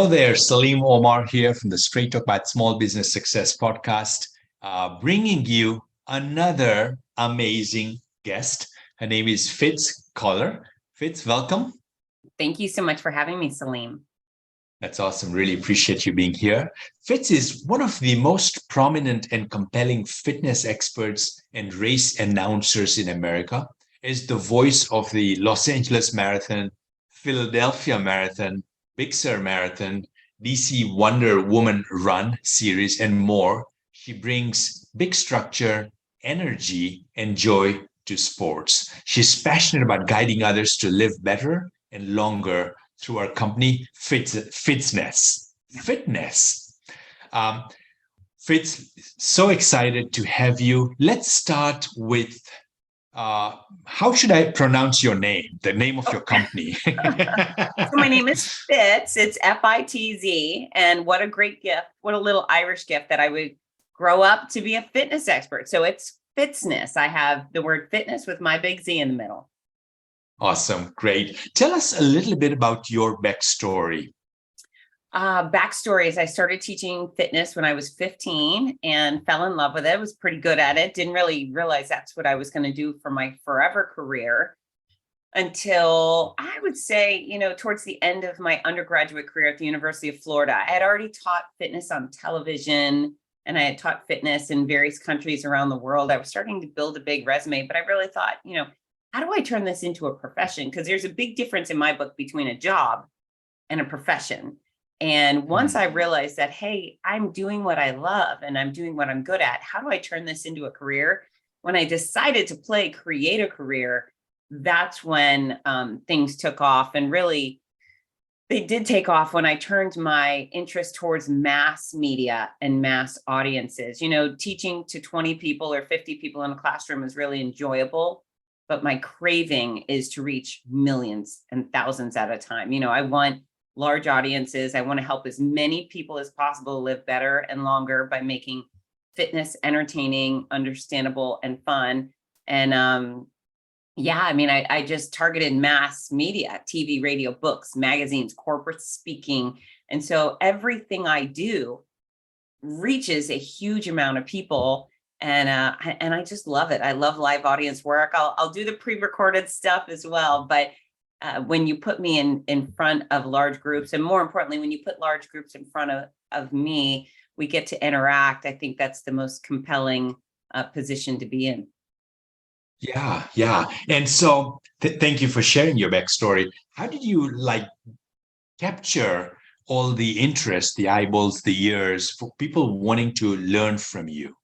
Hello there, Salim Omar here from the Straight Talk about Small Business Success podcast, bringing you another amazing guest. Her name is Fitz Collar. Fitz, welcome. Thank you so much for having me, Salim. That's awesome. Really appreciate you being here. Fitz is one of the most prominent and compelling fitness experts and race announcers in America. Is the voice of the Los Angeles Marathon, Philadelphia Marathon, Big Sur Marathon, DC Wonder Woman Run series, and more. She brings big structure, energy, and joy to sports. She's passionate about guiding others to live better and longer through our company, Fitness. Fitz, so excited to have you. Let's start with how should I pronounce your name, the name of your company? So my name is Fitz. It's F-I-T-Z. And what a great gift. What a little Irish gift that I would grow up to be a fitness expert. So it's Fitness. I have the word fitness with my big Z in the middle. Awesome. Great. Tell us a little bit about your backstory. Backstory is I started teaching fitness when I was 15 and fell in love with it. Was pretty good at it. Didn't really realize that's what I was going to do for my forever career until I would say, towards the end of my undergraduate career at the University of Florida. I had already taught fitness on television and I had taught fitness in various countries around the world. I was starting to build a big resume, but I really thought, how do I turn this into a profession? Because there's a big difference in my book between a job and a profession. And once I realized that, hey, I'm doing what I love and I'm doing what I'm good at, how do I turn this into a career? When I decided to create a career, that's when things took off. And really, they did take off when I turned my interest towards mass media and mass audiences. Teaching to 20 people or 50 people in a classroom is really enjoyable. But my craving is to reach millions and thousands at a time. I want large audiences. I want to help as many people as possible live better and longer by making fitness entertaining, understandable, and fun. And I just targeted mass media, TV, radio, books, magazines, corporate speaking. And so everything I do reaches a huge amount of people. And I just love it. I love live audience work. I'll do the pre-recorded stuff as well. But when you put me in front of large groups, and more importantly, when you put large groups in front of me, we get to interact. I think that's the most compelling position to be in. Yeah. And so thank you for sharing your backstory. How did you capture all the interest, the eyeballs, the ears for people wanting to learn from you?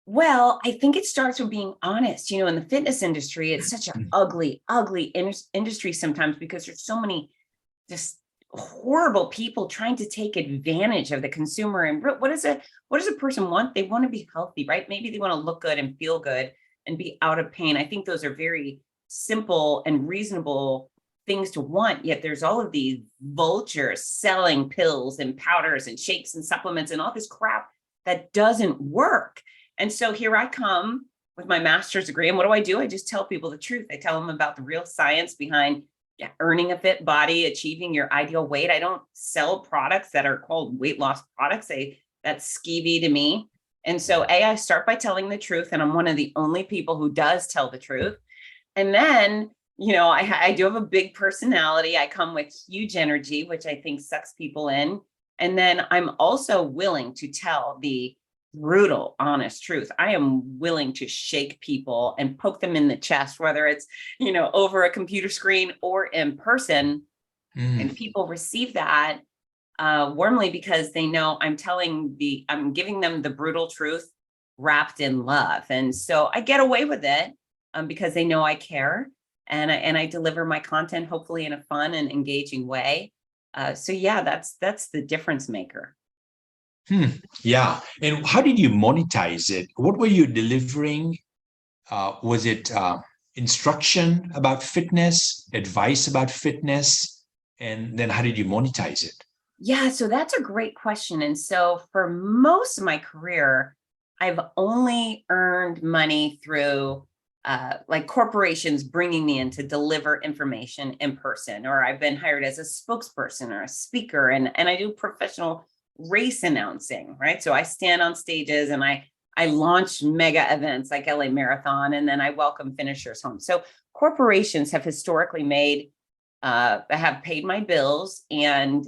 Well, I think it starts with being honest. In the fitness industry, it's such an ugly industry sometimes because there's so many just horrible people trying to take advantage of the consumer. And what does a person want? They want to be healthy, right? Maybe they want to look good and feel good and be out of pain. I think those are very simple and reasonable things to want. Yet there's all of these vultures selling pills and powders and shakes and supplements and all this crap that doesn't work. And so here I come with my master's degree. And what do? I just tell people the truth. I tell them about the real science behind earning a fit body, achieving your ideal weight. I don't sell products that are called weight loss products. That's skeevy to me. And so I start by telling the truth. And I'm one of the only people who does tell the truth. And then, I do have a big personality. I come with huge energy, which I think sucks people in. And then I'm also willing to tell the brutal, honest truth. I am willing to shake people and poke them in the chest, whether it's, over a computer screen or in person. And people receive that warmly because they know I'm giving them the brutal truth wrapped in love. And so I get away with it because they know I care and I deliver my content, hopefully in a fun and engaging way. That's the difference maker. Yeah. And how did you monetize it? What were you delivering? Was it instruction about fitness, advice about fitness? And then how did you monetize it? Yeah, so that's a great question. And so for most of my career, I've only earned money through like corporations bringing me in to deliver information in person, or I've been hired as a spokesperson or a speaker, and I do professional race announcing, right? So I stand on stages and I launch mega events like LA Marathon, and then I welcome finishers home. So corporations have historically have paid my bills. And,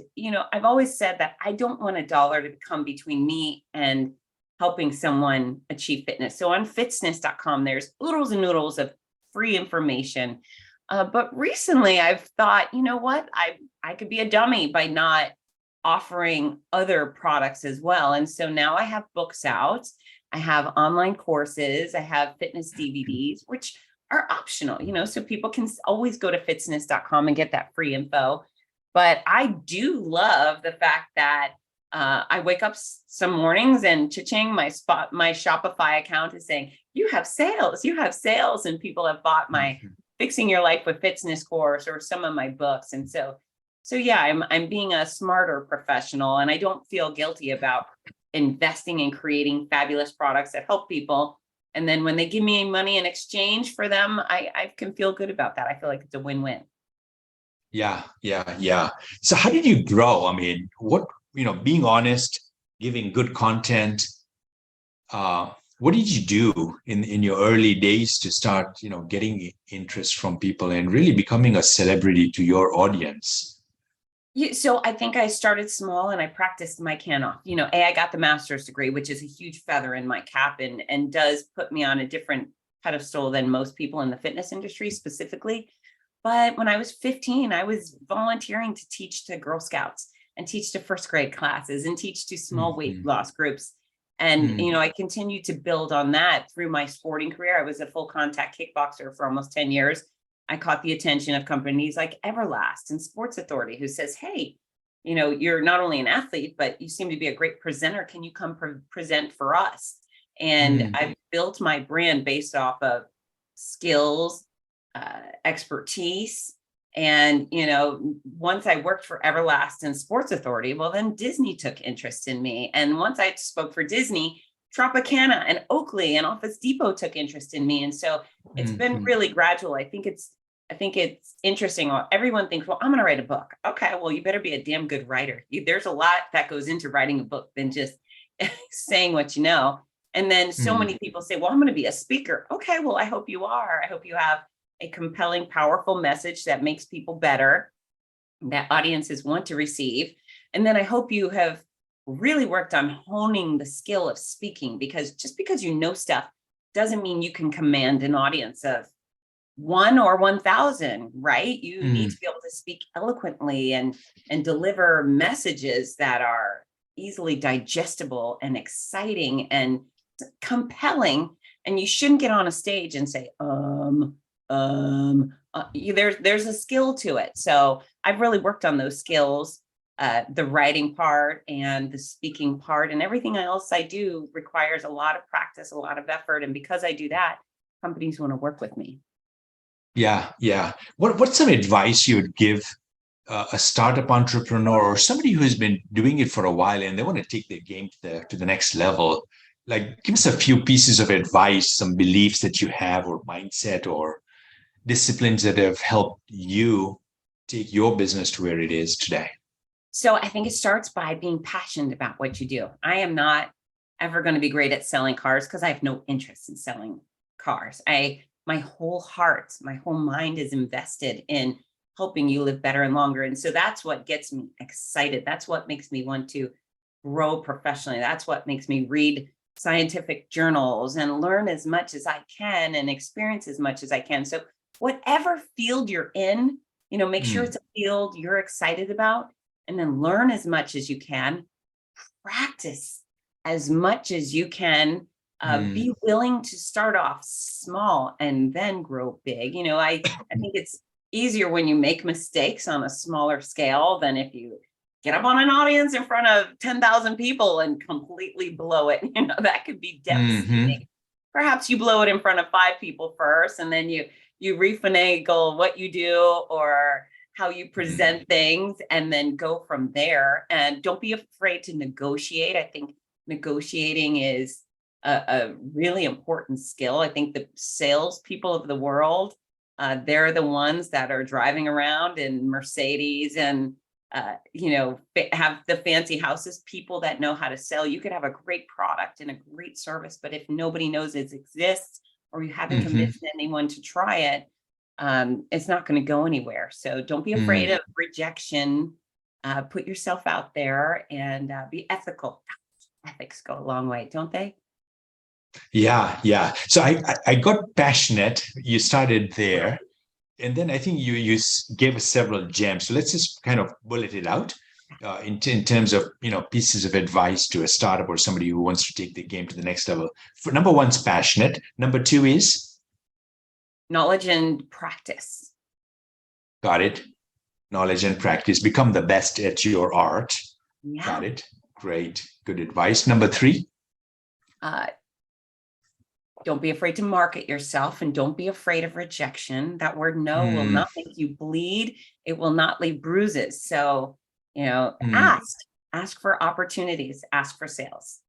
I've always said that I don't want a dollar to come between me and helping someone achieve fitness. So on fitsness.com, there's oodles and noodles of free information. But recently I've thought, you know what, I could be a dummy by not offering other products as well. And so now I have books out, I have online courses, I have fitness DVDs, which are optional, so people can always go to fitsness.com and get that free info. But I do love the fact that I wake up some mornings and cha-ching, my Shopify account is saying, you have sales, and people have bought my Fixing Your Life with Fitness course or some of my books. And so yeah, I'm being a smarter professional, and I don't feel guilty about investing in creating fabulous products that help people. And then when they give me money in exchange for them, I can feel good about that. I feel like it's a win-win. Yeah. So how did you grow? I mean, being honest, giving good content, what did you do in your early days to start, getting interest from people and really becoming a celebrity to your audience? So I think I started small and I practiced my can off. I got the master's degree, which is a huge feather in my cap, and does put me on a different pedestal than most people in the fitness industry specifically. But when I was 15, I was volunteering to teach to Girl Scouts and teach to first grade classes and teach to small weight loss groups. And, I continued to build on that through my sporting career. I was a full contact kickboxer for almost 10 years. I caught the attention of companies like Everlast and Sports Authority, who says, hey, you're not only an athlete, but you seem to be a great presenter. Can you come present for us? And I built my brand based off of skills, expertise. And, once I worked for Everlast and Sports Authority, well, then Disney took interest in me. And once I spoke for Disney, Tropicana and Oakley and Office Depot took interest in me. And so it's been really gradual. I think it's interesting. Everyone thinks, well, I'm going to write a book. Okay, well, you better be a damn good writer. There's a lot that goes into writing a book than just saying what you know. And then so many people say, well, I'm going to be a speaker. Okay, well, I hope you are. I hope you have a compelling, powerful message that makes people better, that audiences want to receive. And then I hope you have really worked on honing the skill of speaking, because just because you know stuff doesn't mean you can command an audience of 1 or 1,000, right? You need to be able to speak eloquently and deliver messages that are easily digestible and exciting and compelling. And you shouldn't get on a stage and say, there's a skill to it. So I've really worked on those skills. The writing part and the speaking part, and everything else I do requires a lot of practice, a lot of effort. And because I do that, companies want to work with me. Yeah. What's some advice you would give a startup entrepreneur or somebody who has been doing it for a while and they want to take their game to the next level? Like, give us a few pieces of advice, some beliefs that you have, or mindset, or disciplines that have helped you take your business to where it is today. So I think it starts by being passionate about what you do. I am not ever going to be great at selling cars because I have no interest in selling cars. My whole heart, my whole mind is invested in helping you live better and longer. And so that's what gets me excited. That's what makes me want to grow professionally. That's what makes me read scientific journals and learn as much as I can and experience as much as I can. So whatever field you're in, make sure it's a field you're excited about, and then learn as much as you can, practice as much as you can, be willing to start off small and then grow big. I think it's easier when you make mistakes on a smaller scale than if you get up on an audience in front of 10,000 people and completely blow it. That could be devastating. Perhaps you blow it in front of 5 people first, and then you refinagle what you do or how you present things, and then go from there. And don't be afraid to negotiate. I think negotiating is a really important skill. I think the salespeople of the world, they're the ones that are driving around in Mercedes and, have the fancy houses. People that know how to sell. You could have a great product and a great service, but if nobody knows it exists, or you haven't Mhm. convinced anyone to try it, it's not going to go anywhere. So don't be afraid Mm. of rejection. Put yourself out there and be ethical. Ethics go a long way, don't they? Yeah, yeah. So I got passionate. You started there, and then I think you gave us several gems. So let's just kind of bullet it out in terms of pieces of advice to a startup or somebody who wants to take the game to the next level. For number one's passionate. Number two is Knowledge and practice. got it. Knowledge and practice. Become the best at your art. Got Yeah. it. Great. Good advice. Number three. Uh, don't be afraid to market yourself, and don't be afraid of rejection. That word no will Mm, not make you bleed. It will not leave bruises. So, mm. ask for opportunities, ask for sales.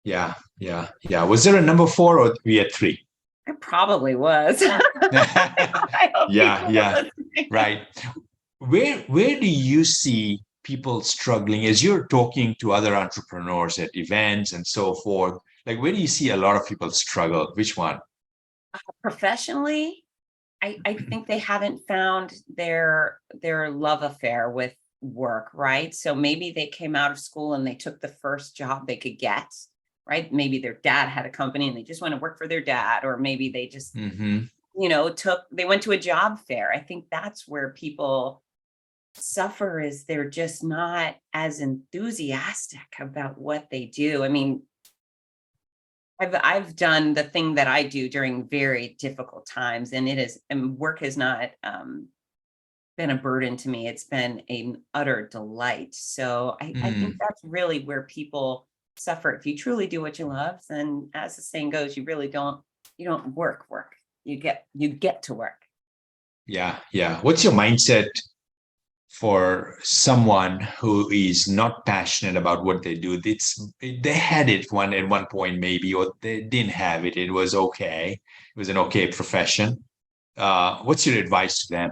Yeah, yeah, yeah. Was there a number four or we had three? I probably was. I hope Yeah, people were yeah, listening. right. Where do you see people struggling as you're talking to other entrepreneurs at events and so forth? Like, where do you see a lot of people struggle? Which one? Professionally, I think they haven't found their love affair with work, right? So maybe they came out of school and they took the first job they could get, right? Maybe their dad had a company and they just want to work for their dad, or maybe they just, Mm-hmm. they went to a job fair. I think that's where people suffer, is they're just not as enthusiastic about what they do. I mean, I've done the thing that I do during very difficult times, and work has not been a burden to me. It's been an utter delight. So I think Mm, that's really where people suffer. If you truly do what you love, then as the saying goes, you don't work. You get to work. yeah, yeah. What's your mindset for someone who is not passionate about what they do? They had it one at one point maybe, or they didn't have it. It was okay. It was an okay profession. What's your advice to them?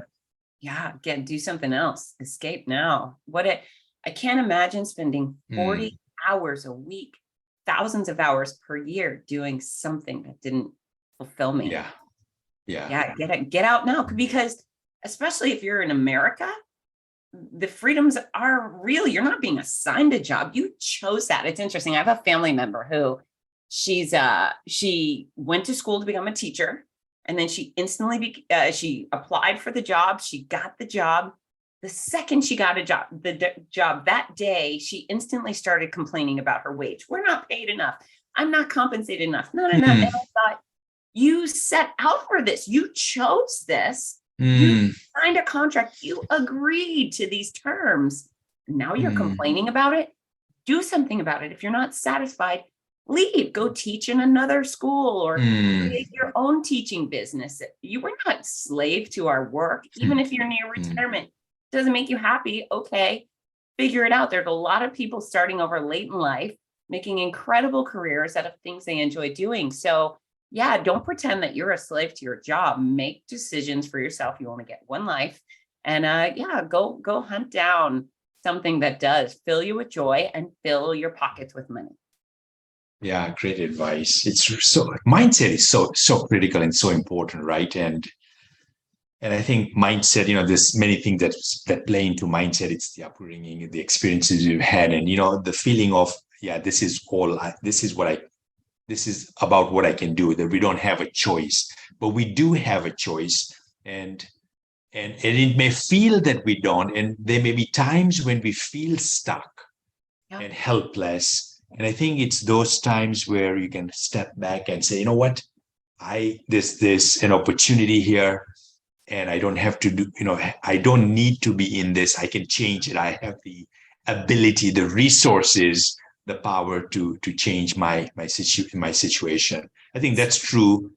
Yeah, do something else. Escape now. I can't imagine spending Mm, 40 hours a week, thousands of hours per year doing something that didn't fulfill me. yeah, yeah. Yeah, get out now, because especially if you're in America, the freedoms are real. You're not being assigned a job. You chose that. It's interesting. I have a family member who she went to school to become a teacher, and then she instantly she applied for the job. She got the job. The second she got job that day, she instantly started complaining about her wage. We're not paid enough. I'm not compensated enough. No, no, no. And Mm, I thought, you set out for this. You chose this. You mm, signed a contract. You agreed to these terms. Now you're mm, complaining about it. Do something about it. If you're not satisfied, leave. Go teach in another school, or mm, create your own teaching business. You were not slave to our work. Even mm, if you're near mm. retirement, doesn't make you happy. Okay, figure it out. There's a lot of people starting over late in life, making incredible careers out of things they enjoy doing. So yeah, don't pretend that you're a slave to your job. Make decisions for yourself. You only get one life. And yeah, go hunt down something that does fill you with joy and fill your pockets with money. Yeah, great advice. It's so mindset is so critical and so important, right? And I think mindset, there's many things that play into mindset. It's the upbringing, the experiences you've had, and the feeling of, yeah, this is about what I can do. That we don't have a choice, but we do have a choice, and and it may feel that we don't, and there may be times when we feel stuck Yeah. and helpless. And I think it's those times where you can step back and say, you know what, there's an opportunity here, and I don't have to do, I don't need to be in this. I can change it. I have the ability, the resources, the power to change my situation. I think that's true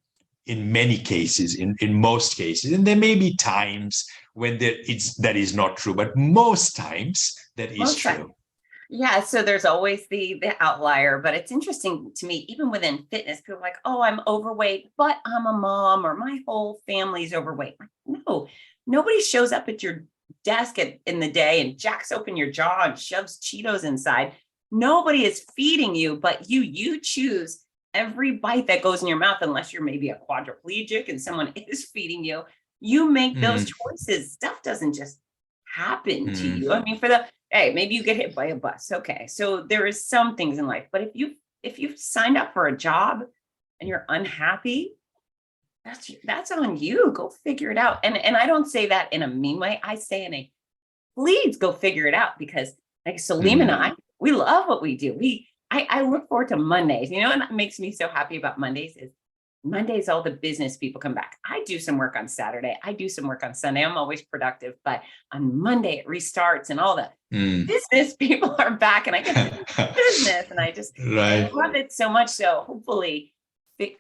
in many cases, in most cases. And there may be times when that is not true, but most times that is Most times. true. Yeah, so there's always the outlier, but it's interesting to me, even within fitness, people are like, oh, I'm overweight, but I'm a mom, or my whole family's overweight. Like, no, nobody shows up at your desk in the day and jacks open your jaw and shoves Cheetos inside. Nobody is feeding you, but you choose every bite that goes in your mouth, unless you're maybe a quadriplegic and someone is feeding you. You make those Mm, choices. Stuff doesn't just happen to mm, you. I mean, hey, maybe you get hit by a bus. Okay. So there is some things in life, but if you've signed up for a job and you're unhappy, that's on you. Go figure it out. And I don't say that in a mean way. I say in a please go figure it out, because like Salim and mm, we love what we do. I look forward to Mondays, and that makes me so happy about Mondays is Mondays, all the business people come back. I do some work on Saturday. I do some work on Sunday. I'm always productive, but on Monday it restarts and all the mm. business people are back and I get to do business, and I Right. love it so much. So hopefully fi-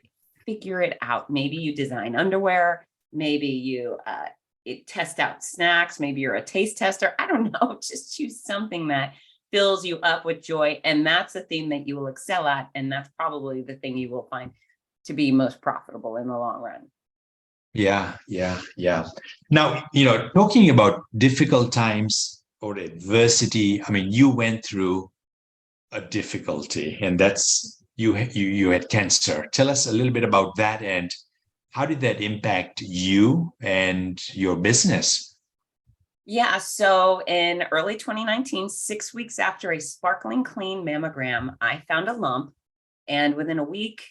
figure it out. Maybe you design underwear. Maybe you test out snacks. Maybe you're a taste tester. I don't know. Just choose something that fills you up with joy. And that's the thing that you will excel at. And that's probably the thing you will find to be most profitable in the long run. Yeah, yeah, yeah. Now, talking about difficult times or adversity, I mean, you went through a difficulty, and that's you had cancer. Tell us a little bit about that, and how did that impact you and your business? Yeah, so in early 2019, 6 weeks after a sparkling clean mammogram, I found a lump. And within a week,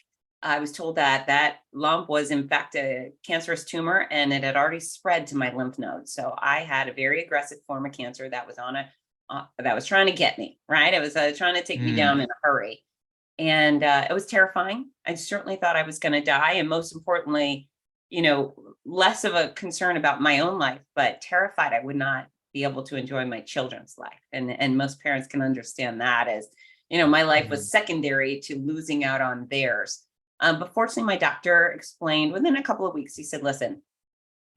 I was told that that lump was, in fact, a cancerous tumor and it had already spread to my lymph nodes. So I had a very aggressive form of cancer that was that was trying to get me, right? It was trying to take me down Mm, in a hurry. And it was terrifying. I certainly thought I was going to die. And most importantly, less of a concern about my own life, but terrified I would not be able to enjoy my children's life. And most parents can understand that as, my life mm, was secondary to losing out on theirs. But fortunately, my doctor explained within a couple of weeks, he said, listen,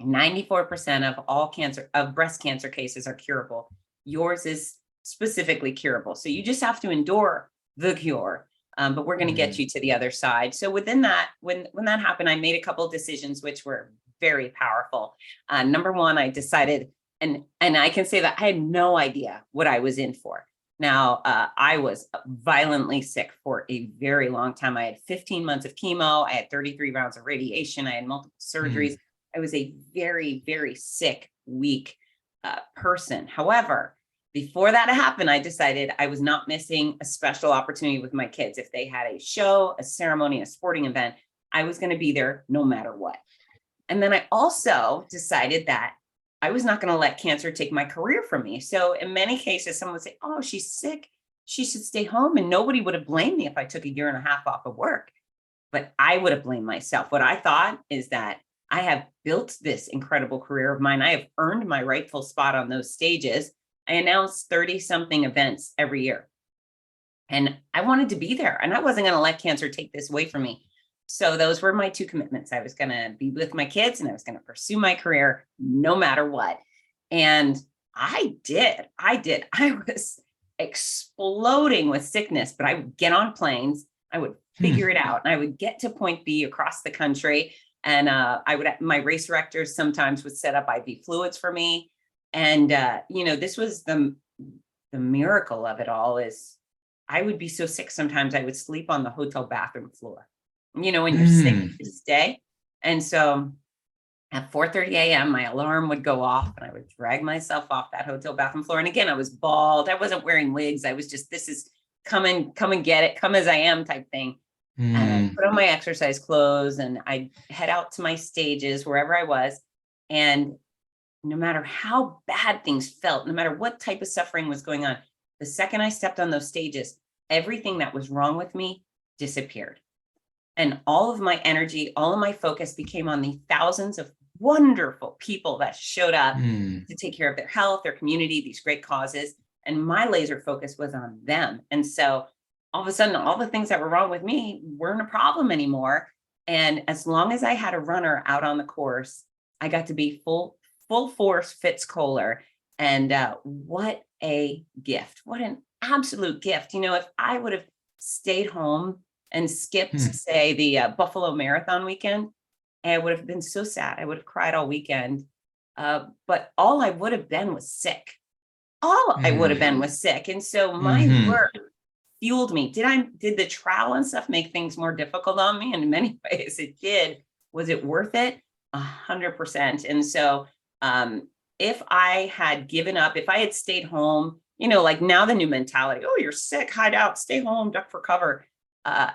94% of all breast cancer cases are curable. Yours is specifically curable. So you just have to endure the cure. But we're going to get mm, you to the other side. So within that, when that happened, I made a couple of decisions which were very powerful. Number one, I decided, and I can say that I had no idea what I was in for. Now, I was violently sick for a very long time. I had 15 months of chemo. I had 33 rounds of radiation. I had multiple surgeries. mm, I was a very, very sick, weak person. However, before that happened, I decided I was not missing a special opportunity with my kids. If they had a show, a ceremony, a sporting event, I was going to be there no matter what. And then I also decided that I was not going to let cancer take my career from me. So in many cases, someone would say, oh, she's sick. She should stay home. And nobody would have blamed me if I took a year and a half off of work. But I would have blamed myself. What I thought is that I have built this incredible career of mine. I have earned my rightful spot on those stages. I announced 30 something events every year. And I wanted to be there, and I wasn't going to let cancer take this away from me. So those were my two commitments. I was going to be with my kids and I was going to pursue my career no matter what. And I did. I was exploding with sickness, but I would get on planes. I would figure mm. it out. And I would get to point B across the country. And my race directors sometimes would set up IV fluids for me. And, this was the miracle of it all is I would be so sick sometimes I would sleep on the hotel bathroom floor. When you're sick, Mm. you stay. And so at 4:30 a.m., my alarm would go off and I would drag myself off that hotel bathroom floor. And again, I was bald. I wasn't wearing wigs. I was just, this is come and get it, come as I am type thing. And I Mm, put on my exercise clothes and I head out to my stages wherever I was. And no matter how bad things felt, no matter what type of suffering was going on, the second I stepped on those stages, everything that was wrong with me disappeared. And all of my energy, all of my focus became on the thousands of wonderful people that showed up mm, to take care of their health, their community, these great causes. And my laser focus was on them. And so all of a sudden, all the things that were wrong with me weren't a problem anymore. And as long as I had a runner out on the course, I got to be full force Fitz Kohler. And what a gift. What an absolute gift. If I would have stayed home and skipped, Hmm. say, the Buffalo Marathon weekend, I would have been so sad. I would have cried all weekend. But all I would have been was sick. All I would have been was sick. And so my Hmm. work fueled me. Did the trial and stuff make things more difficult on me? In many ways it did. Was it worth it? 100%. And so if I had given up, if I had stayed home, like now the new mentality, oh, you're sick, hide out, stay home, duck for cover.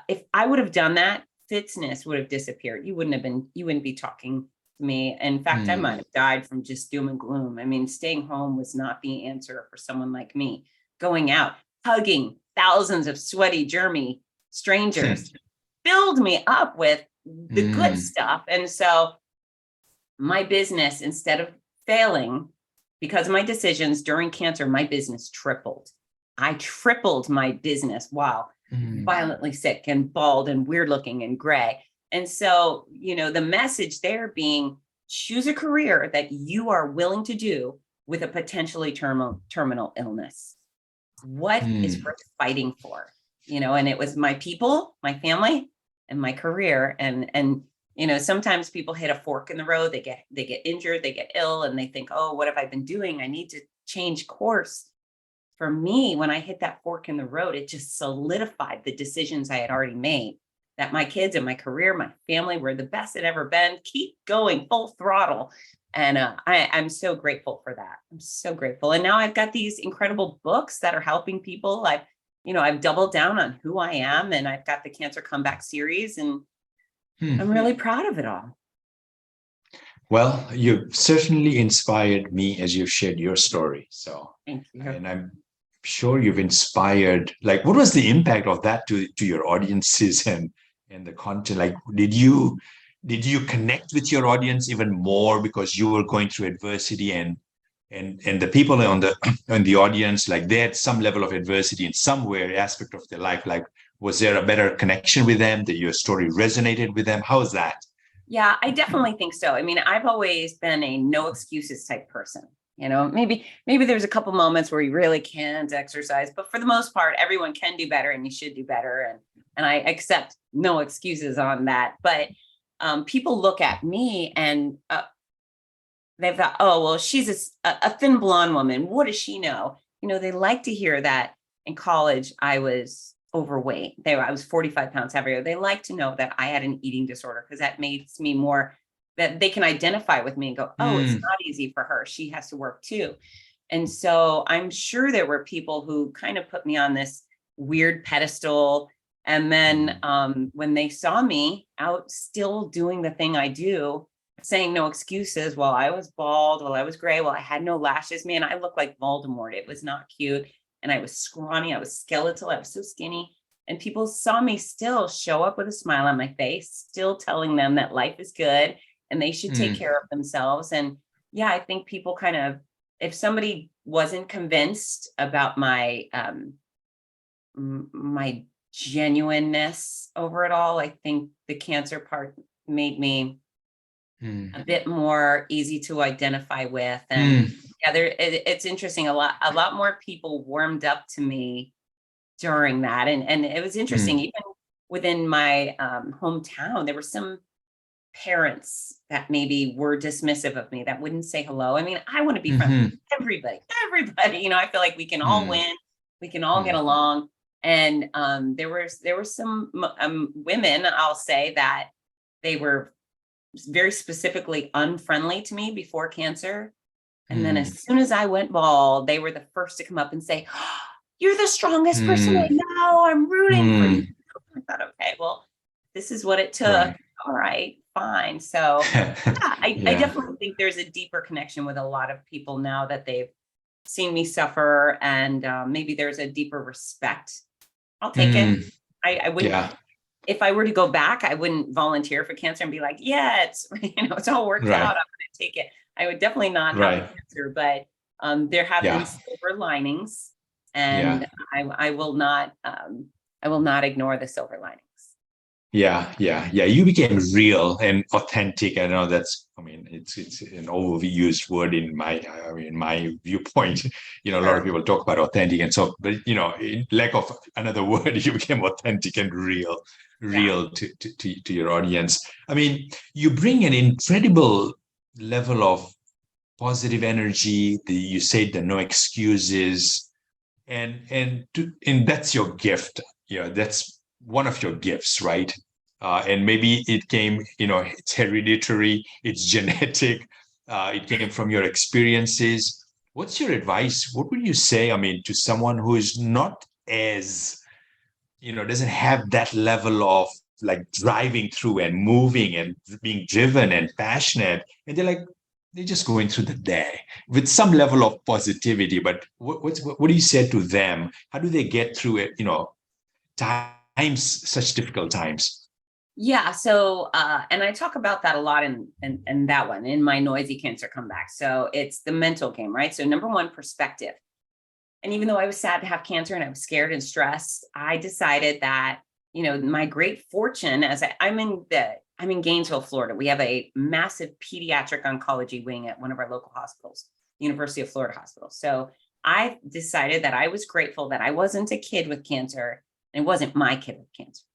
If I would have done that, fitness would have disappeared. You wouldn't be talking to me. In fact, I might Hmm. have died from just doom and gloom. I mean, staying home was not the answer for someone like me. Going out, hugging thousands of sweaty, germy strangers filled me up with the good Hmm. stuff. And so my business, instead of failing because of my decisions during cancer, my business tripled. I tripled my business while Hmm. violently sick and bald and weird looking and gray. And so, the message there being, choose a career that you are willing to do with a potentially terminal illness. What is Hmm. worth fighting for? And it was my people, my family, and my career. And sometimes people hit a fork in the road. They get injured, they get ill, and they think, oh, what have I been doing? I need to change course. For me, when I hit that fork in the road, it just solidified the decisions I had already made, that my kids and my career, my family were the best it ever been. Keep going full throttle. And I'm so grateful for that. I'm so grateful. And now I've got these incredible books that are helping people. I've doubled down on who I am, and I've got the Cancer Comeback series, and I'm Hmm. really proud of it all. Well, you've certainly inspired me as you've shared your story. So, Thank you. and I'm sure you've inspired, like, what was the impact of that to your audiences and the content? Like, did you connect with your audience even more because you were going through adversity, and the people on the on the audience, like, they had some level of adversity in somewhere aspect of their life? Like, was there a better connection with them, that your story resonated with them? How is that? Yeah, I definitely think so. I mean, I've always been a no excuses type person. Maybe there's a couple moments where you really can't exercise, but for the most part, everyone can do better and you should do better. And I accept no excuses on that. But people look at me and they thought, oh, well, she's a thin blonde woman. What does she know? They like to hear that. In college, I was overweight. I was 45 pounds heavier. They like to know that I had an eating disorder, because that makes me more, that they can identify with me and go, oh, it's Hmm. not easy for her. She has to work too. And so I'm sure there were people who kind of put me on this weird pedestal. And then when they saw me out still doing the thing I do, saying no excuses, while I was bald, while I was gray, while I had no lashes, man, I looked like Voldemort. It was not cute. And I was scrawny, I was skeletal, I was so skinny. And people saw me still show up with a smile on my face, still telling them that life is good and they should take Hmm. care of themselves. And yeah, I think people kind of, if somebody wasn't convinced about my genuineness over it all, I think the cancer part made me Hmm. a bit more easy to identify with. And Hmm. yeah, it's interesting. A lot more people warmed up to me during that. And it was interesting, Hmm. even within my hometown, there were some parents that maybe were dismissive of me, that wouldn't say hello. I mean, I want to be friends with Hmm. everybody. I feel like we can all Hmm. win, we can all get Hmm. along. And there were some women, I'll say, that they were very specifically unfriendly to me before cancer. And then Hmm. as soon as I went bald, they were the first to come up and say, oh, you're the strongest person I Hmm. know. I'm rooting for you. Hmm. I thought, okay, well, this is what it took. Right. All right, fine. So yeah, I Yeah. definitely think there's a deeper connection with a lot of people now that they've seen me suffer, and maybe there's a deeper respect. I'll take it. Hmm. I wouldn't, Yeah. if I were to go back, I wouldn't volunteer for cancer and be like, yeah, it's all worked out, I'm Right. going to take it. I would definitely not have Right. cancer, but there have been Yeah. silver linings, Yeah. and I will not ignore the silver linings. Yeah. You became real and authentic. I know that's, I mean, it's an overused word in my viewpoint. A lot of Sure. people talk about authentic, and so, but in lack of another word, you became authentic and Yeah. real to your audience. I mean, you bring an incredible level of positive energy. You said the no excuses, and that's your gift. That's one of your gifts, right? And maybe it came, it's hereditary, it's genetic, it came from your experiences. What's your advice? What would you say, I mean, to someone who is not as, doesn't have that level of like driving through and moving and being driven and passionate, and they're just going through the day with some level of positivity, but what do you say to them? How do they get through it, such difficult times? Yeah. So, and I talk about that a lot in that one, in my noisy cancer comeback. So it's the mental game, right? So number one, perspective. And even though I was sad to have cancer and I was scared and stressed, I decided that, my great fortune I'm in Gainesville, Florida. We have a massive pediatric oncology wing at one of our local hospitals, University of Florida Hospital. So I decided that I was grateful that I wasn't a kid with cancer and it wasn't my kid with cancer.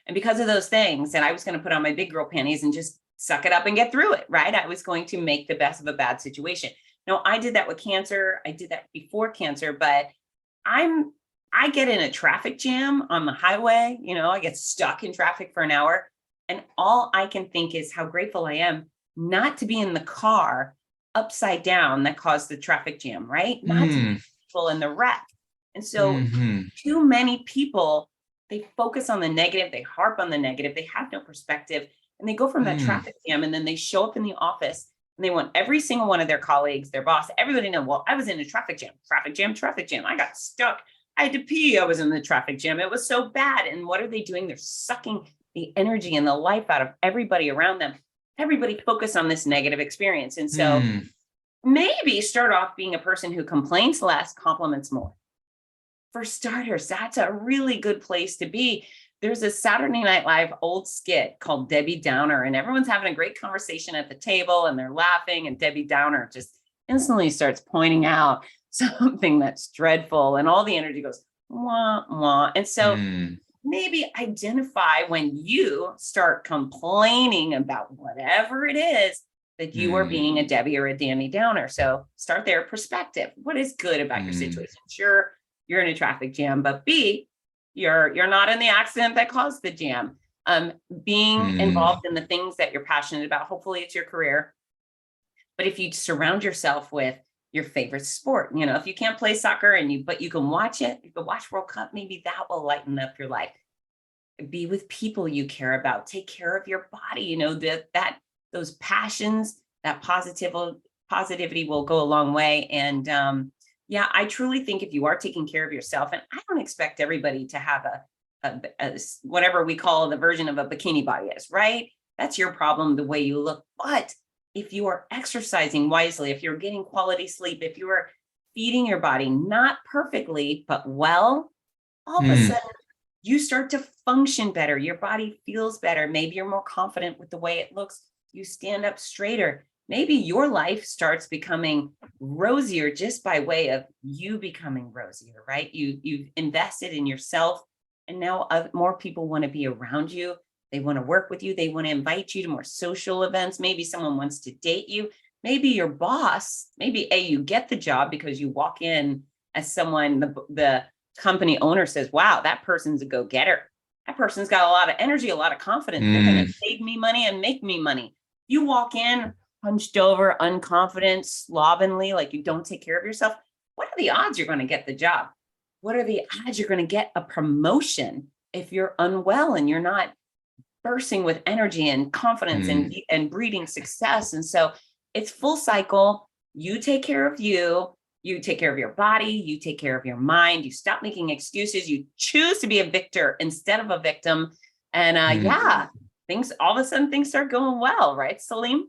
And because of those things, and I was going to put on my big girl panties and just suck it up and get through it, right? I was going to make the best of a bad situation. Now, I did that with cancer. I did that before cancer, but I get in a traffic jam on the highway. I get stuck in traffic for an hour. And all I can think is how grateful I am not to be in the car upside down that caused the traffic jam, right? Not to be Mm, people in the wreck. And so hmm too many people, they focus on the negative, they harp on the negative, they have no perspective, and they go from that mm, traffic jam and then they show up in the office and they want every single one of their colleagues, their boss, everybody to know, well, I was in a traffic jam, traffic jam, traffic jam. I got stuck. I had to pee. I was in the traffic jam. It was so bad. And what are they doing? They're sucking the energy and the life out of everybody around them. Everybody focus on this negative experience. And so mm, maybe start off being a person who complains less, compliments more. For starters, that's a really good place to be. There's a Saturday Night Live old skit called Debbie Downer, and everyone's having a great conversation at the table and they're laughing, and Debbie Downer just instantly starts pointing out something that's dreadful, and all the energy goes wah wah. And so mm, maybe identify when you start complaining about whatever it is that you are mm, being a Debbie or a Danny Downer. So start there. Perspective. What is good about your mm, situation? Sure, you're in a traffic jam, but B, you're not in the accident that caused the jam. Being mm, involved in the things that you're passionate about. Hopefully, it's your career. But if you surround yourself with your favorite sport, if you can't play soccer but you can watch it, you can watch World Cup, maybe that will lighten up your life. Be with people you care about, take care of your body, that those passions, that positivity will go a long way. And yeah, I truly think if you are taking care of yourself, and I don't expect everybody to have a whatever we call the version of a bikini body is, right? That's your problem, the way you look. But if you are exercising wisely, if you're getting quality sleep, if you are feeding your body, not perfectly, but well, all of a mm, sudden you start to function better. Your body feels better. Maybe you're more confident with the way it looks. You stand up straighter. Maybe your life starts becoming rosier just by way of you becoming rosier, right? You've invested in yourself, and now more people want to be around you. They want to work with you. They want to invite you to more social events. Maybe someone wants to date you. Maybe your boss, maybe you get the job because you walk in as someone, the company owner says, wow, that person's a go-getter. That person's got a lot of energy, a lot of confidence. They're going to mm, save me money and make me money. You walk in hunched over, unconfident, slovenly, like you don't take care of yourself. What are the odds you're going to get the job? What are the odds you're going to get a promotion if you're unwell and you're not bursting with energy and confidence mm, and breeding success? And so it's full cycle. You take care of you take care of your body, you take care of your mind, you stop making excuses, you choose to be a victor instead of a victim. And mm. yeah, things all of a sudden things start going well, right, Salim?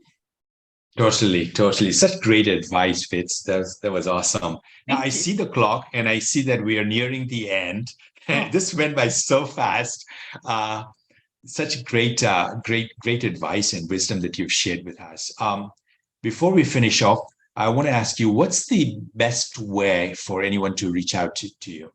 Totally. Such great advice, Fitz. That was awesome. Now I Thank you. see the clock and I see that we are nearing the end. Oh, This went by so fast. Uh, Such great advice and wisdom that you've shared with us. Before we finish off, I want to ask you, what's the best way for anyone to reach out to you?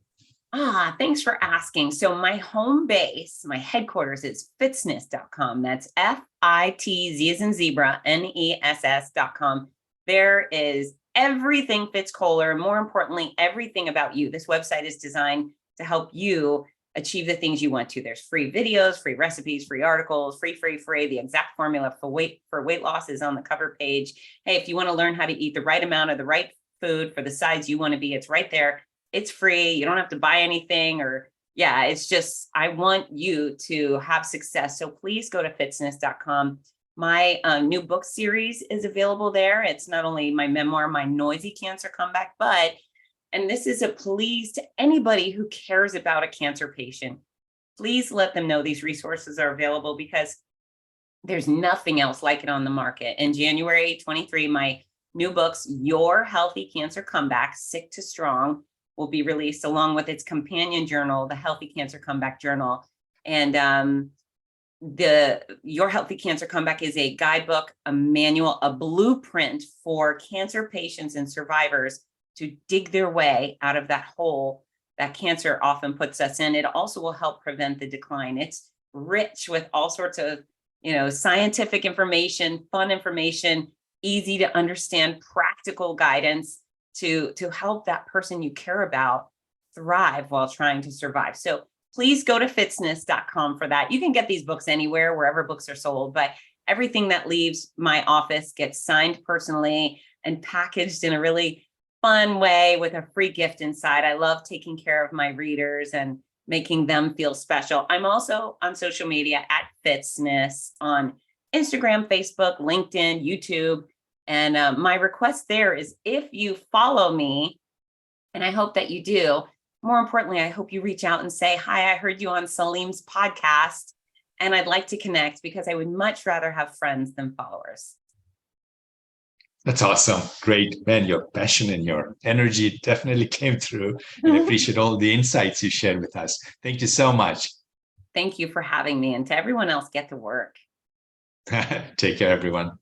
Thanks for asking. So my home base, my headquarters is fitsness.com. That's FITZ as in zebra, NESS.com. There is everything Fitz Kohler, more importantly, everything about you. This website is designed to help you achieve the things you want to. There's free videos, free recipes, free articles, free. The exact formula for weight loss is on the cover page. Hey, if you want to learn how to eat the right amount of the right food for the size you want to be, it's right there. It's free. You don't have to buy anything, or it's just, I want you to have success. So please go to fitsness.com. My new book series is available there. It's not only my memoir, My Noisy Cancer Comeback, and this is a please to anybody who cares about a cancer patient. Please let them know these resources are available, because there's nothing else like it on the market. In January 23, my new books, Your Healthy Cancer Comeback, Sick to Strong, will be released along with its companion journal, the Healthy Cancer Comeback Journal. And the Your Healthy Cancer Comeback is a guidebook, a manual, a blueprint for cancer patients and survivors to dig their way out of that hole that cancer often puts us in. It also will help prevent the decline. It's rich with all sorts of, scientific information, fun information, easy to understand, practical guidance to help that person you care about thrive while trying to survive. So please go to fitsness.com for that. You can get these books anywhere, wherever books are sold, but everything that leaves my office gets signed personally and packaged in a really fun way with a free gift inside. I love taking care of my readers and making them feel special. I'm also on social media at Fitsness on Instagram, Facebook, LinkedIn, YouTube. And my request there is, if you follow me, and I hope that you do, more importantly, I hope you reach out and say, hi, I heard you on Salim's podcast, and I'd like to connect, because I would much rather have friends than followers. That's awesome. Great, man. Your passion and your energy definitely came through. And I appreciate all the insights you shared with us. Thank you so much. Thank you for having me. And to everyone else, get to work. Take care, everyone.